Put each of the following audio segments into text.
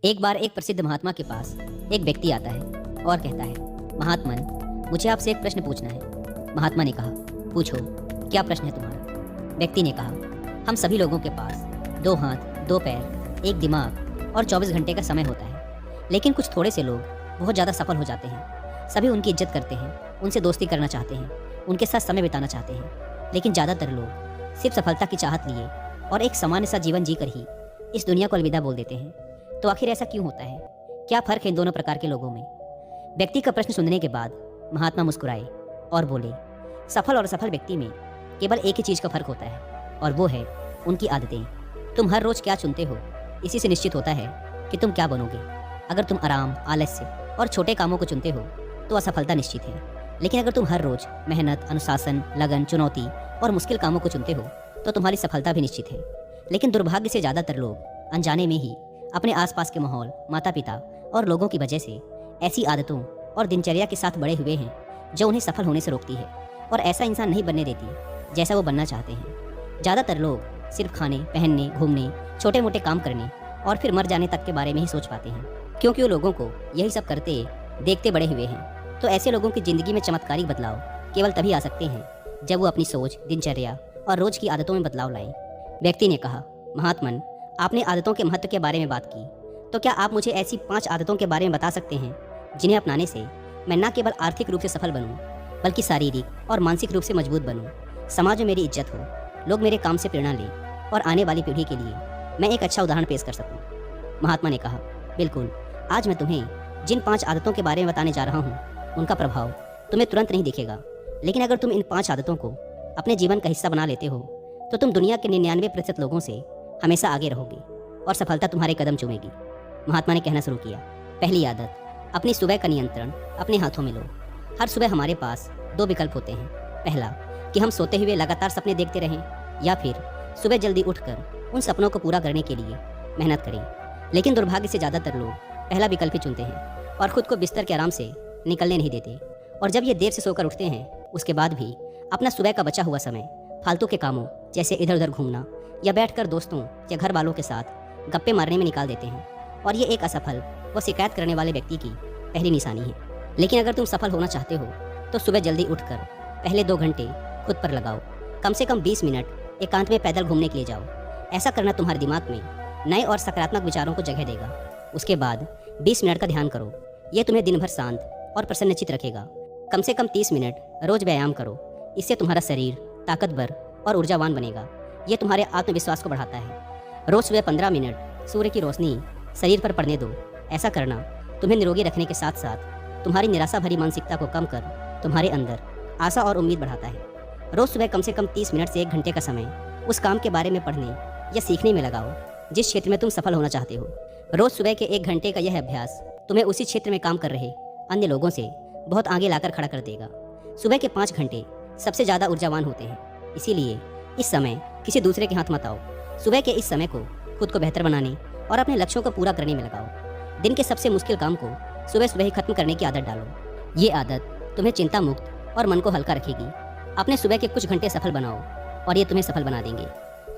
एक बार एक प्रसिद्ध महात्मा के पास एक व्यक्ति आता है और कहता है, महात्मन, मुझे आपसे एक प्रश्न पूछना है। महात्मा ने कहा, पूछो, क्या प्रश्न है तुम्हारा? व्यक्ति ने कहा, हम सभी लोगों के पास 2 हाथ, 2 पैर, एक दिमाग और 24 घंटे का समय होता है, लेकिन कुछ थोड़े से लोग बहुत ज़्यादा सफल हो जाते हैं। सभी उनकी इज्जत करते हैं, उनसे दोस्ती करना चाहते हैं, उनके साथ समय बिताना चाहते हैं, लेकिन ज़्यादातर लोग सिर्फ सफलता की चाहत लिए और एक सामान्य सा जीवन जीकर ही इस दुनिया को अलविदा बोल देते हैं। तो आखिर ऐसा क्यों होता है? क्या फ़र्क है इन दोनों प्रकार के लोगों में? व्यक्ति का प्रश्न सुनने के बाद महात्मा मुस्कुराए और बोले, सफल और असफल व्यक्ति में केवल एक ही चीज़ का फ़र्क होता है और वो है उनकी आदतें। तुम हर रोज़ क्या चुनते हो, इसी से निश्चित होता है कि तुम क्या बनोगे। अगर तुम आराम, आलस्य और छोटे कामों को चुनते हो तो असफलता निश्चित है, लेकिन अगर तुम हर रोज़ मेहनत, अनुशासन, लगन, चुनौती और मुश्किल कामों को चुनते हो तो तुम्हारी सफलता भी निश्चित है। लेकिन दुर्भाग्य से ज़्यादातर लोग अनजाने में ही अपने आसपास के माहौल, माता पिता और लोगों की वजह से ऐसी आदतों और दिनचर्या के साथ बड़े हुए हैं जो उन्हें सफल होने से रोकती है और ऐसा इंसान नहीं बनने देती जैसा वो बनना चाहते हैं। ज़्यादातर लोग सिर्फ खाने, पहनने, घूमने, छोटे मोटे काम करने और फिर मर जाने तक के बारे में ही सोच पाते हैं, क्योंकि वो लोगों को यही सब करते देखते बड़े हुए हैं। तो ऐसे लोगों की ज़िंदगी में चमत्कारिक बदलाव केवल तभी आ सकते हैं जब वो अपनी सोच, दिनचर्या और रोज़ की आदतों में बदलाव लाएं। व्यक्ति ने कहा, महात्मन, आपने आदतों के महत्व के बारे में बात की, तो क्या आप मुझे ऐसी 5 आदतों के बारे में बता सकते हैं जिन्हें अपनाने से मैं न केवल आर्थिक रूप से सफल बनूं, बल्कि शारीरिक और मानसिक रूप से मजबूत बनूं, समाज में मेरी इज्जत हो, लोग मेरे काम से प्रेरणा लें और आने वाली पीढ़ी के लिए मैं एक अच्छा उदाहरण पेश कर सकूं? महात्मा ने कहा, बिल्कुल, आज मैं तुम्हें जिन 5 आदतों के बारे में बताने जा रहा हूँ उनका प्रभाव तुम्हें तुरंत नहीं दिखेगा, लेकिन अगर तुम इन 5 आदतों को अपने जीवन का हिस्सा बना लेते हो तो तुम दुनिया के 99% लोगों से हमेशा आगे रहोगे और सफलता तुम्हारे कदम चूमेगी। महात्मा ने कहना शुरू किया, पहली आदत, अपनी सुबह का नियंत्रण अपने हाथों में लो। हर सुबह हमारे पास 2 विकल्प होते हैं। पहला, कि हम सोते हुए लगातार सपने देखते रहें, या फिर सुबह जल्दी उठकर उन सपनों को पूरा करने के लिए मेहनत करें। लेकिन दुर्भाग्य से ज़्यादातर लोग पहला विकल्प ही चुनते हैं और खुद को बिस्तर के आराम से निकलने नहीं देते। और जब ये देर से सोकर उठते हैं, उसके बाद भी अपना सुबह का बचा हुआ समय फालतू के कामों जैसे इधर उधर घूमना या बैठकर दोस्तों या घर वालों के साथ गप्पे मारने में निकाल देते हैं। और ये एक असफल व शिकायत करने वाले व्यक्ति की पहली निशानी है। लेकिन अगर तुम सफल होना चाहते हो तो सुबह जल्दी उठकर पहले 2 घंटे खुद पर लगाओ। कम से कम 20 मिनट एकांत में पैदल घूमने के लिए जाओ। ऐसा करना तुम्हारे दिमाग में नए और सकारात्मक विचारों को जगह देगा। उसके बाद 20 मिनट का ध्यान करो। यह तुम्हें दिन भर शांत और प्रसन्नचित्त रखेगा। कम से कम 30 मिनट रोज व्यायाम करो। इससे तुम्हारा शरीर ताकतवर और ऊर्जावान बनेगा। यह तुम्हारे आत्मविश्वास को बढ़ाता है। रोज सुबह 15 मिनट सूर्य की रोशनी शरीर पर पड़ने दो। ऐसा करना तुम्हें निरोगी रखने के साथ साथ तुम्हारी निराशा भरी मानसिकता को कम कर तुम्हारे अंदर आशा और उम्मीद बढ़ाता है। रोज सुबह कम से कम 30 मिनट से 1 घंटे का समय उस काम के बारे में पढ़ने या सीखने में लगाओ जिस क्षेत्र में तुम सफल होना चाहते हो। रोज सुबह के 1 घंटे का यह अभ्यास तुम्हें उसी क्षेत्र में काम कर रहे अन्य लोगों से बहुत आगे लाकर खड़ा कर देगा। सुबह के 5 घंटे सबसे ज़्यादा ऊर्जावान होते हैं, इसीलिए इस समय किसी दूसरे के हाथ मत आओ। सुबह के इस समय को खुद को बेहतर बनाने और अपने लक्ष्यों को पूरा करने में लगाओ। दिन के सबसे मुश्किल काम को सुबह सुबह ही खत्म करने की आदत डालो। ये आदत तुम्हें चिंता मुक्त और मन को हल्का रखेगी। अपने सुबह के कुछ घंटे सफल बनाओ और ये तुम्हें सफल बना देंगे।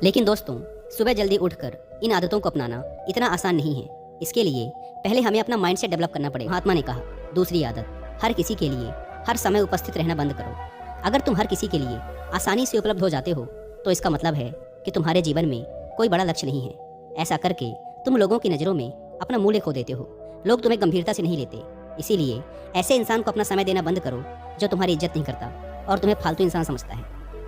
लेकिन दोस्तों, सुबह जल्दी उठकर इन आदतों को अपनाना इतना आसान नहीं है। इसके लिए पहले हमें अपना माइंडसेट डेवलप करना पड़ेगा। महात्मा ने कहा, दूसरी आदत, हर किसी के लिए हर समय उपस्थित रहना बंद करो। अगर तुम हर किसी के लिए आसानी से उपलब्ध हो जाते हो तो इसका मतलब है कि तुम्हारे जीवन में कोई बड़ा लक्ष्य नहीं है। ऐसा करके तुम लोगों की नज़रों में अपना मूल्य खो देते हो। लोग तुम्हें गंभीरता से नहीं लेते। इसीलिए ऐसे इंसान को अपना समय देना बंद करो जो तुम्हारी इज्जत नहीं करता और तुम्हें फालतू इंसान समझता है।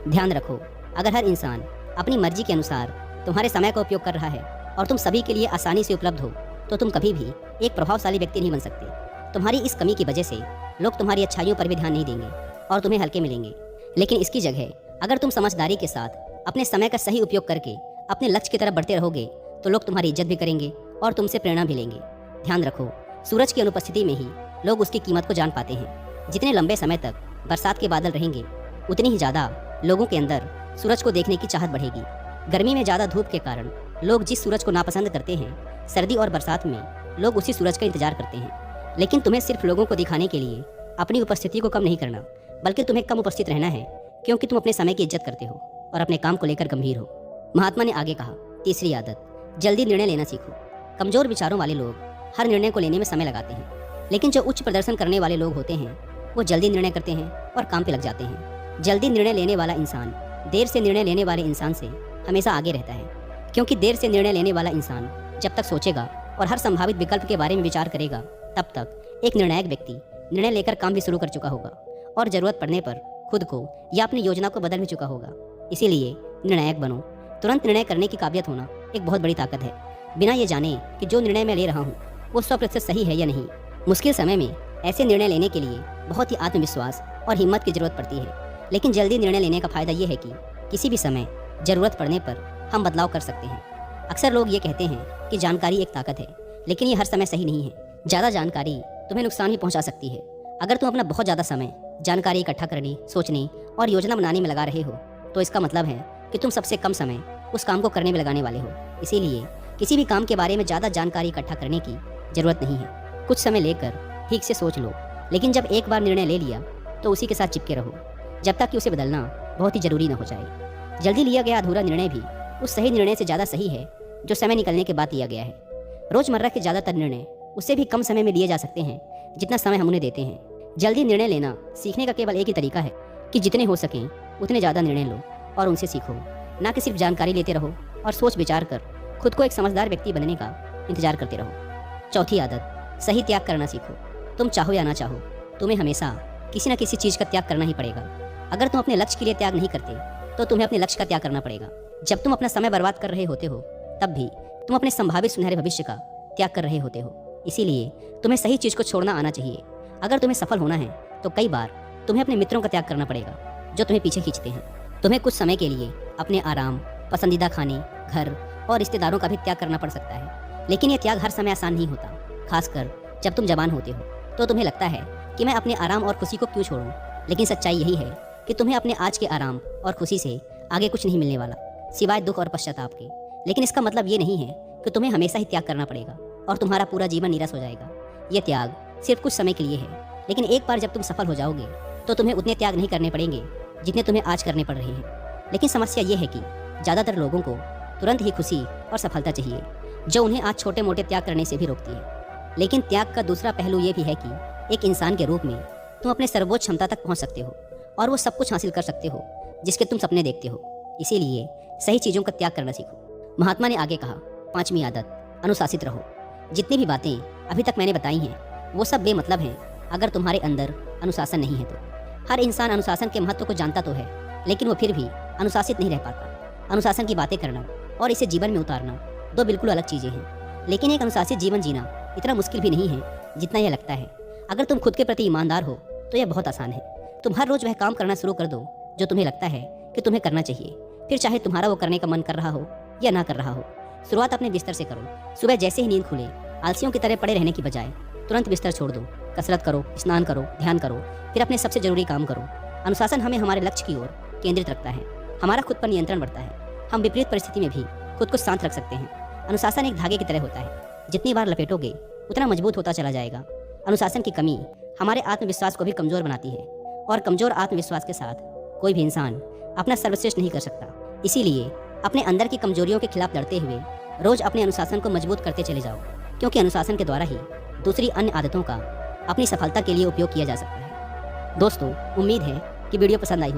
ध्यान रखो, अगर हर इंसान अपनी मर्जी के अनुसार तुम्हारे समय का उपयोग कर रहा है और तुम सभी के लिए आसानी से उपलब्ध हो तो तुम कभी भी एक प्रभावशाली व्यक्ति नहीं बन सकते। तुम्हारी इस कमी की वजह से लोग तुम्हारी अच्छाइयों पर भी ध्यान नहीं देंगे और तुम्हें हल्के मिलेंगे। लेकिन इसकी जगह अगर तुम समझदारी के साथ अपने समय का सही उपयोग करके अपने लक्ष्य की तरफ बढ़ते रहोगे तो लोग तुम्हारी इज्जत भी करेंगे और तुमसे प्रेरणा भी लेंगे। ध्यान रखो, सूरज की अनुपस्थिति में ही लोग उसकी कीमत को जान पाते हैं। जितने लंबे समय तक बरसात के बादल रहेंगे उतनी ही ज़्यादा लोगों के अंदर सूरज को देखने की चाहत बढ़ेगी। गर्मी में ज़्यादा धूप के कारण लोग जिस सूरज को नापसंद करते हैं, सर्दी और बरसात में लोग उसी सूरज का इंतजार करते हैं। लेकिन तुम्हें सिर्फ लोगों को दिखाने के लिए अपनी उपस्थिति को कम नहीं करना, बल्कि तुम्हें कम उपस्थित रहना है, क्योंकि तुम अपने समय की इज्जत करते हो और अपने काम को लेकर गंभीर हो। महात्मा ने आगे कहा, तीसरी आदत, जल्दी निर्णय लेना सीखो। कमजोर विचारों वाले लोग हर निर्णय को लेने में समय लगाते हैं, लेकिन जो उच्च प्रदर्शन करने वाले लोग होते हैं वो जल्दी निर्णय करते हैं और काम पे लग जाते हैं। जल्दी निर्णय लेने वाला इंसान देर से निर्णय लेने वाले इंसान से हमेशा आगे रहता है, क्योंकि देर से निर्णय लेने वाला इंसान जब तक सोचेगा और हर संभावित विकल्प के बारे में विचार करेगा, तब तक एक निर्णायक व्यक्ति निर्णय लेकर काम भी शुरू कर चुका होगा और जरूरत पड़ने पर खुद को या अपनी योजना को बदल भी चुका होगा। इसीलिए निर्णायक बनो। तुरंत निर्णय करने की काबिलियत होना एक बहुत बड़ी ताकत है, बिना ये जाने कि जो निर्णय मैं ले रहा हूँ वो 100% सही है या नहीं। मुश्किल समय में ऐसे निर्णय लेने के लिए बहुत ही आत्मविश्वास और हिम्मत की जरूरत पड़ती है, लेकिन जल्दी निर्णय लेने का फायदा ये है कि किसी भी समय जरूरत पड़ने पर हम बदलाव कर सकते हैं। अक्सर लोग ये कहते हैं कि जानकारी एक ताकत है, लेकिन ये हर समय सही नहीं है। ज़्यादा जानकारी तुम्हें नुकसान भी पहुंचा सकती है। अगर तुम अपना बहुत ज़्यादा समय जानकारी इकट्ठा करने, सोचने और योजना बनाने में लगा रहे हो, तो इसका मतलब है कि तुम सबसे कम समय उस काम को करने में लगाने वाले हो। इसीलिए किसी भी काम के बारे में ज़्यादा जानकारी इकट्ठा करने की जरूरत नहीं है। कुछ समय लेकर ठीक से सोच लो, लेकिन जब एक बार निर्णय ले लिया तो उसी के साथ चिपके रहो, जब तक कि उसे बदलना बहुत ही ज़रूरी न हो जाए। जल्दी लिया गया अधूरा निर्णय भी उस सही निर्णय से ज़्यादा सही है जो समय निकलने के बाद लिया गया है। रोज़मर्रा के ज़्यादातर निर्णय उससे भी कम समय में लिए जा सकते हैं जितना समय हम उन्हें देते हैं। जल्दी निर्णय लेना सीखने का केवल एक ही तरीका है कि जितने हो सकें उतने ज़्यादा निर्णय लो और उनसे सीखो, ना कि सिर्फ जानकारी लेते रहो और सोच विचार कर खुद को एक समझदार व्यक्ति बनने का इंतजार करते रहो। चौथी आदत, सही त्याग करना सीखो। तुम चाहो या ना चाहो, तुम्हें हमेशा किसी न किसी चीज़ का त्याग करना ही पड़ेगा। अगर तुम अपने लक्ष्य के लिए त्याग नहीं करते तो तुम्हें अपने लक्ष्य का त्याग करना पड़ेगा। जब तुम अपना समय बर्बाद कर रहे होते हो, तब भी तुम अपने संभावित सुनहरे भविष्य का त्याग कर रहे होते हो। इसीलिए तुम्हें सही चीज़ को छोड़ना आना चाहिए। अगर तुम्हें सफल होना है तो कई बार तुम्हें अपने मित्रों का त्याग करना पड़ेगा जो तुम्हें पीछे खींचते हैं। तुम्हें कुछ समय के लिए अपने आराम, पसंदीदा खाने, घर और रिश्तेदारों का भी त्याग करना पड़ सकता है, लेकिन यह त्याग हर समय आसान नहीं होता। खासकर जब तुम जवान होते हो तो तुम्हें लगता है कि मैं अपने आराम और खुशी को क्यों छोड़ूं, लेकिन सच्चाई यही है कि तुम्हें अपने आज के आराम और खुशी से आगे कुछ नहीं मिलने वाला सिवाय दुख और पश्चाताप के। लेकिन इसका मतलब ये नहीं है कि तुम्हें हमेशा ही त्याग करना पड़ेगा और तुम्हारा पूरा जीवन निराश हो जाएगा। यह त्याग सिर्फ कुछ समय के लिए है, लेकिन एक बार जब तुम सफल हो जाओगे तो तुम्हें उतने त्याग नहीं करने पड़ेंगे जितने तुम्हें आज करने पड़ रहे हैं। लेकिन समस्या ये है कि ज़्यादातर लोगों को तुरंत ही खुशी और सफलता चाहिए, जो उन्हें आज छोटे मोटे त्याग करने से भी रोकती है। लेकिन त्याग का दूसरा पहलू ये भी है कि एक इंसान के रूप में तुम अपने सर्वोच्च क्षमता तक पहुंच सकते हो और वो सब कुछ हासिल कर सकते हो जिसके तुम सपने देखते हो। इसीलिए सही चीज़ों का त्याग करना सीखो। महात्मा ने आगे कहा, 5वीं आदत, अनुशासित रहो। जितनी भी बातें अभी तक मैंने बताई हैं वो सब बेमतलब हैं अगर तुम्हारे अंदर अनुशासन नहीं है तो। हर इंसान अनुशासन के महत्व को जानता तो है, लेकिन वो फिर भी अनुशासित नहीं रह पाता। अनुशासन की बातें करना और इसे जीवन में उतारना दो बिल्कुल अलग चीज़ें हैं। लेकिन एक अनुशासित जीवन जीना इतना मुश्किल भी नहीं है जितना यह लगता है। अगर तुम खुद के प्रति ईमानदार हो तो यह बहुत आसान है। तुम हर रोज़ वह काम करना शुरू कर दो जो तुम्हें लगता है कि तुम्हें करना चाहिए, फिर चाहे तुम्हारा वो करने का मन कर रहा हो या ना कर रहा हो। शुरुआत अपने बिस्तर से करो। सुबह जैसे ही नींद खुले आलसियों की तरह पड़े रहने की बजाय तुरंत बिस्तर छोड़ दो। कसरत करो, स्नान करो, ध्यान करो, फिर अपने सबसे जरूरी काम करो। अनुशासन हमें हमारे लक्ष्य की ओर केंद्रित रखता है, हमारा खुद पर नियंत्रण बढ़ता है। हम विपरीत परिस्थिति में भी खुद को शांत रख सकते हैं। अनुशासन एक धागे की तरह होता है, जितनी बार लपेटोगे उतना मजबूत होता चला जाएगा। अनुशासन की कमी हमारे आत्मविश्वास को भी कमजोर बनाती है और कमजोर आत्मविश्वास के साथ कोई भी इंसान अपना सर्वश्रेष्ठ नहीं कर सकता। इसीलिए अपने अंदर की कमजोरियों के खिलाफ लड़ते हुए रोज अपने अनुशासन को मजबूत करते चले जाओ, क्योंकि अनुशासन के द्वारा ही दूसरी अन्य आदतों का अपनी सफलता के लिए उपयोग किया जा सकता है। दोस्तों, उम्मीद है कि वीडियो पसंद आई हो।